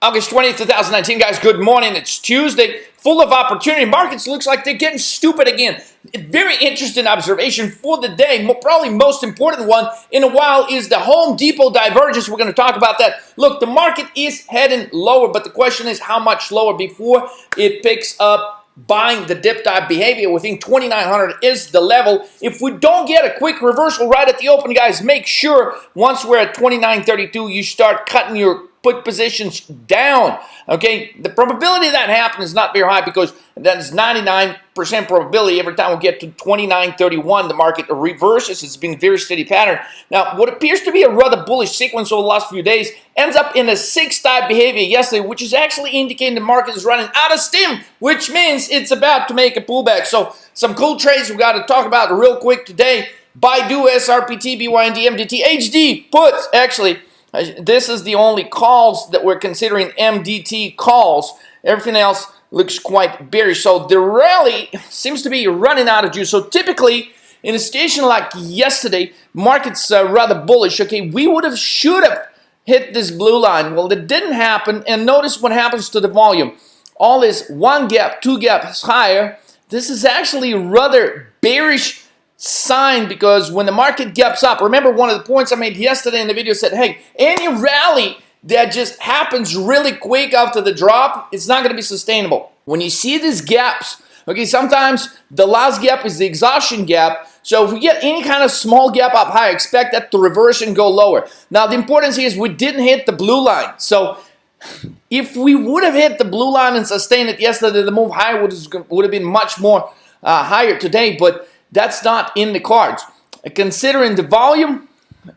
August 20th, 2019, guys, good morning. It's Tuesday, full of opportunity. Markets looks like they're getting stupid again. Very interesting observation for the day. Probably most important one in a while is the Home Depot divergence. We're going to talk about that. Look, the market is heading lower, but the question is how much lower before it picks up buying the dip type behavior. We think 2,900 is the level. If we don't get a quick reversal right at the open, guys, make sure once we're at 29.32, you start cutting your put positions down. Okay, the probability of that happening is not very high because that is 99% probability. Every time we get to 29.31, the market reverses. It's been a very steady pattern. Now, what appears to be a rather bullish sequence over the last few days ends up in a 6 type behavior yesterday, which is actually indicating the market is running out of steam, which means it's about to make a pullback. So some cool trades we got to talk about real quick today. Baidu, SRPT, BYND, MDT, HD puts. Actually, this is the only calls that we're considering MDT calls. Everything else looks quite bearish. So the rally seems to be running out of juice. So typically, in a situation like yesterday, market's rather bullish. Okay, we should have hit this blue line. Well, that didn't happen. And notice what happens to the volume. All this one gap, two gaps higher. This is actually rather bearish sign, because when the market gaps up, remember one of the points I made yesterday in the video said, hey, any rally that just happens really quick after the drop, it's not going to be sustainable. When you see these gaps, okay, sometimes the last gap is the exhaustion gap. So if we get any kind of small gap up high, expect that to reverse and go lower. Now the importance here is we didn't hit the blue line. So if we would have hit the blue line and sustained it yesterday, the move higher would have been much more higher today, but that's not in the cards. Considering the volume,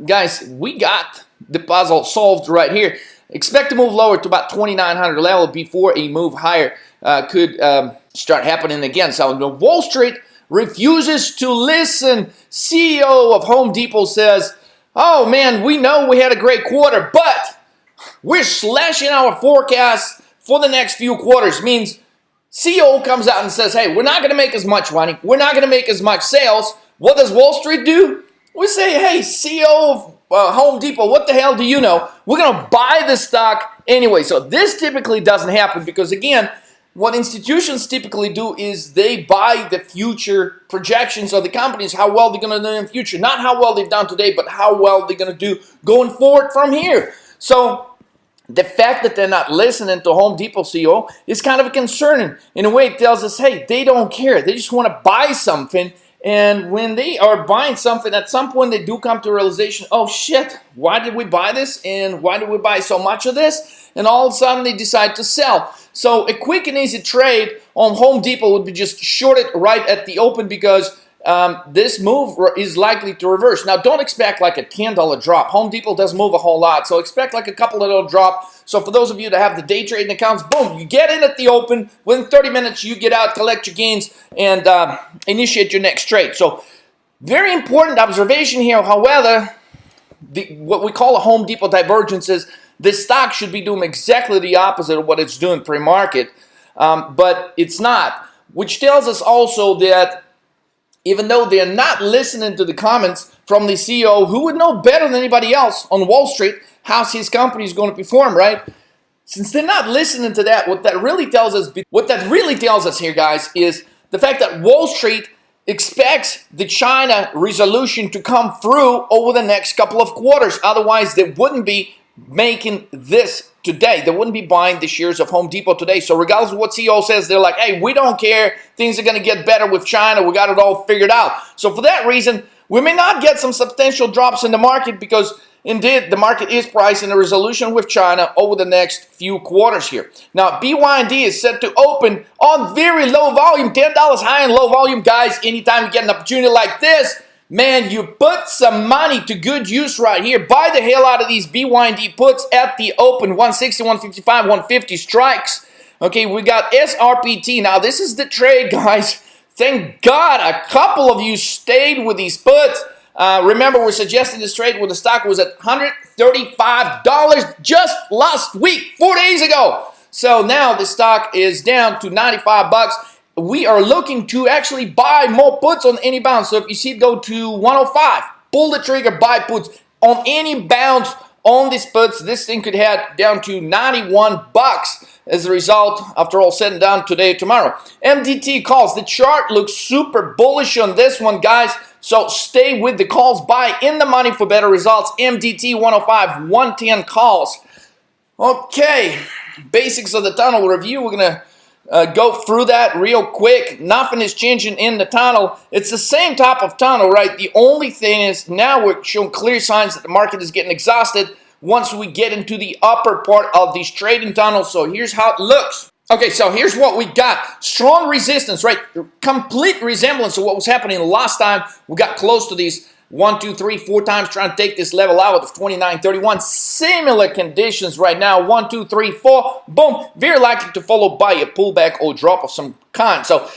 guys, we got the puzzle solved right here. Expect to move lower to about 2,900 level before a move higher could start happening again. So Wall Street refuses to listen. CEO of Home Depot says, oh man, we know we had a great quarter, but we're slashing our forecast for the next few quarters. Means CEO comes out and says, hey, we're not going to make as much money. We're not going to make as much sales. What does Wall Street do? We say, hey, CEO of Home Depot, what the hell do you know? We're going to buy the stock anyway. So this typically doesn't happen because, again, what institutions typically do is they buy the future projections of the companies, how well they're going to do in the future. Not how well they've done today, but how well they're going to do going forward from here. So the fact that they're not listening to Home Depot CEO is kind of concerning. In a way, it tells us, hey, they don't care. They just want to buy something. And when they are buying something, at some point they do come to a realization, oh shit, why did we buy this? And why did we buy so much of this? And all of a sudden they decide to sell. So a quick and easy trade on Home Depot would be just short it right at the open, because this move is likely to reverse. Now, don't expect like a $10 drop. Home Depot doesn't move a whole lot, so expect like a couple of little drop. So for those of you that have the day trading accounts, boom, you get in at the open. Within 30 minutes, you get out, collect your gains, and initiate your next trade. So very important observation here. However, what we call a Home Depot divergence is this stock should be doing exactly the opposite of what it's doing pre-market, but it's not, which tells us also that even though they're not listening to the comments from the CEO, who would know better than anybody else on Wall Street how his company is going to perform, right? Since they're not listening to that, what that really tells us here, guys, is the fact that Wall Street expects the China resolution to come through over the next couple of quarters. Otherwise, they wouldn't be making this today. They wouldn't be buying the shares of Home Depot today. So regardless of what CEO says, they're like, hey, we don't care. Things are going to get better with China. We got it all figured out. So for that reason, we may not get some substantial drops in the market, because indeed the market is pricing a resolution with China over the next few quarters here. Now, BYND is set to open on very low volume, $10 high and low volume. Guys, anytime you get an opportunity like this, man, you put some money to good use right here. Buy the hell out of these BYND puts at the open. 160, 155, 150 strikes. Okay, we got SRPT. Now, this is the trade, guys. Thank God a couple of you stayed with these puts. Remember, we're suggesting this trade when the stock was at $135 just last week, 4 days ago. So now the stock is down to 95 bucks. We are looking to actually buy more puts on any bounce. So if you see it go to 105, pull the trigger, buy puts on any bounce on these puts. This thing could head down to 91 bucks as a result, after all said and done, today or tomorrow. MDT calls. The chart looks super bullish on this one, guys. So stay with the calls. Buy in the money for better results. MDT 105, 110 calls. Okay, basics of the tunnel review. We're going to go through that real quick. Nothing is changing in the tunnel. It's the same type of tunnel, right? The only thing is now we're showing clear signs that the market is getting exhausted once we get into the upper part of these trading tunnels. So here's how it looks. Okay, so here's what we got. Strong resistance, right? Complete resemblance of what was happening last time. We got close to these 1, 2, 3, 4 times trying to take this level out of 29.31. Similar conditions right now. 1, 2, 3, 4. Boom. Very likely to follow by a pullback or drop of some kind. So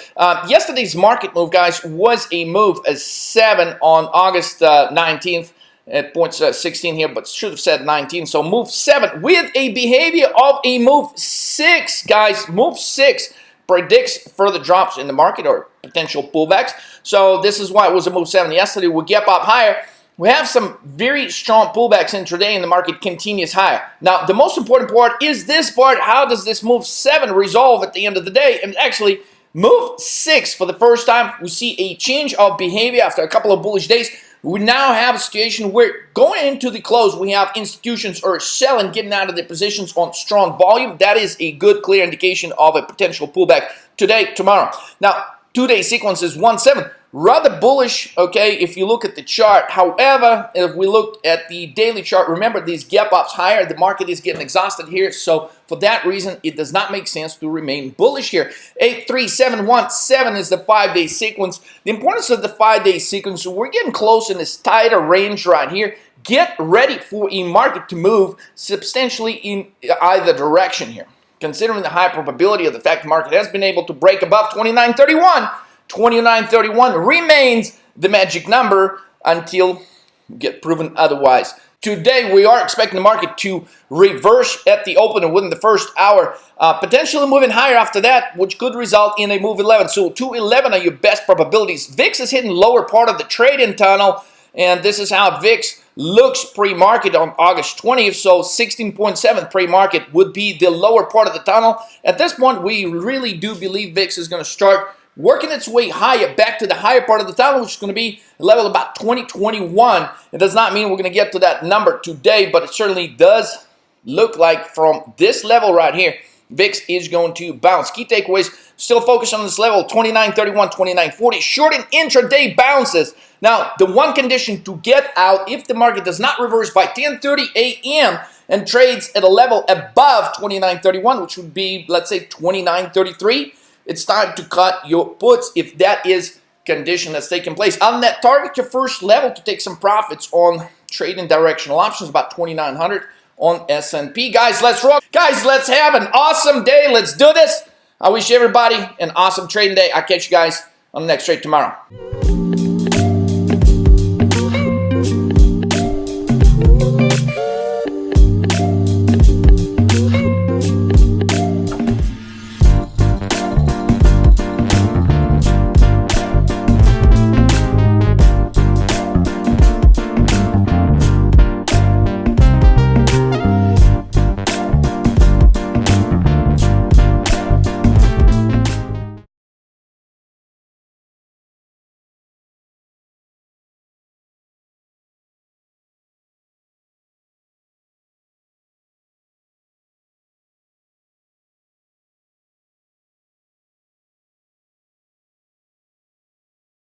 yesterday's market move, guys, was a move as 7 on August 19th. At points 16 here, but should have said 19. So move 7 with a behavior of a move 6, guys. Move 6 predicts further drops in the market or potential pullbacks. So this is why it was a move 7 yesterday. We get up higher. We have some very strong pullbacks intraday and the market continues higher. Now, the most important part is this part. How does this move 7 resolve at the end of the day? And actually, move 6 for the first time, we see a change of behavior after a couple of bullish days. We now have a situation where going into the close, we have institutions are selling, getting out of their positions on strong volume. That is a good, clear indication of a potential pullback today, tomorrow. Now, 2-day sequence is 1-7. Rather bullish, okay, if you look at the chart. However, if we look at the daily chart, remember these gap ups higher, the market is getting exhausted here. So for that reason, it does not make sense to remain bullish here. 83717 is the 5-day sequence. The importance of the 5-day sequence, we're getting close in this tighter range right here. Get ready for a market to move substantially in either direction here. Considering the high probability of the fact the market has been able to break above 29.31, 29.31 remains the magic number until we get proven otherwise. Today, we are expecting the market to reverse at the open within the first hour, potentially moving higher after that, which could result in a move 11. So 211 are your best probabilities. VIX is hitting lower part of the trading tunnel, and this is how VIX looks pre-market on August 20th. So 16.7 pre-market would be the lower part of the tunnel. At this point, we really do believe VIX is going to start working its way higher, back to the higher part of the tunnel, which is going to be a level about 2021. It does not mean we're going to get to that number today, but it certainly does look like from this level right here, VIX is going to bounce. Key takeaways, still focus on this level, 29.31, 29.40, short and intraday bounces. Now, the one condition to get out, if the market does not reverse by 10:30 a.m. and trades at a level above 29.31, which would be, let's say, 29.33, it's time to cut your puts if that is condition that's taking place. On that, target your first level to take some profits on trading directional options, about 2,900 on S&P. Guys, let's rock. Guys, let's have an awesome day. Let's do this. I wish everybody an awesome trading day. I'll catch you guys on the next trade tomorrow.